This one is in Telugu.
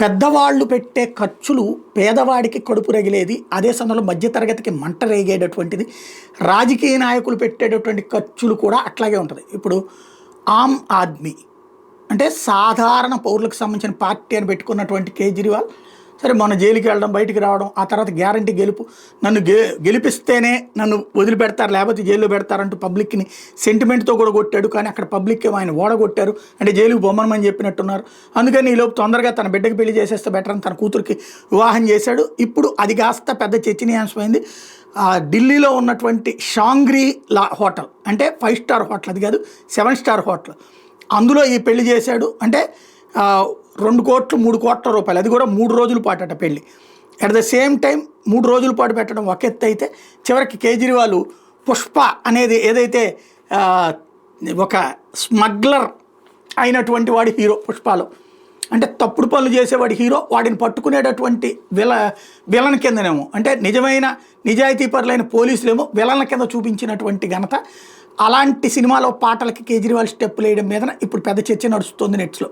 పెద్దవాళ్ళు పెట్టే ఖర్చులు పేదవాడికి కడుపు రగిలేది, అదే సమయంలో మధ్యతరగతికి మంట రేగేటటువంటిది. రాజకీయ నాయకులు పెట్టేటటువంటి ఖర్చులు కూడా అట్లాగే ఉంటుంది. ఇప్పుడు ఆమ్ ఆద్మీ అంటే సాధారణ పౌరులకు సంబంధించిన పార్టీ అని పెట్టుకున్నటువంటి కేజ్రీవాల్ సరే మొన్న జైలుకి వెళ్ళడం, బయటికి రావడం, ఆ తర్వాత గ్యారంటీ గెలుపు, నన్ను గెలిపిస్తేనే నన్ను వదిలిపెడతారు లేకపోతే జైల్లో పెడతారంటూ పబ్లిక్ని సెంటిమెంట్తో కూడా కొట్టాడు. కానీ అక్కడ పబ్లిక్ ఆయన ఓడగొట్టారు, అంటే జైలుకు బొమ్మనమని చెప్పినట్టున్నారు. అందుకని ఈలోపు తొందరగా తన బిడ్డకి పెళ్లి చేసేస్తే బెటర్ అని తన కూతురికి వివాహం చేశాడు. ఇప్పుడు అది కాస్త పెద్ద చర్చనీయాంశమైంది. ఢిల్లీలో ఉన్నటువంటి షాంగ్రీ లా హోటల్ అంటే 5 స్టార్ హోటల్, అది కాదు 7 స్టార్ హోటల్, అందులో ఈ పెళ్లి చేశాడు. అంటే 2 కోట్లు 3 కోట్ల రూపాయలు, అది కూడా 3 రోజుల పాటు అట పెళ్ళి. అట్ ద సేమ్ టైం 3 రోజుల పాటు పెట్టడం ఒక ఎత్తు అయితే, చివరికి కేజ్రీవాల్ పుష్ప అనేది ఏదైతే ఒక స్మగ్లర్ అయినటువంటి వాడి హీరో పుష్పలో, అంటే తప్పుడు పనులు చేసేవాడి హీరో, వాడిని పట్టుకునేటటువంటి విలన్ కిందనేమో, అంటే నిజమైన నిజాయితీ పరులైన పోలీసులేమో విలన్ల కింద చూపించినటువంటి ఘనత. అలాంటి సినిమాలో పాటలకి కేజ్రీవాల్ స్టెప్పులు వేయడం మీద ఇప్పుడు పెద్ద చర్చ నడుస్తుంది నెట్స్లో.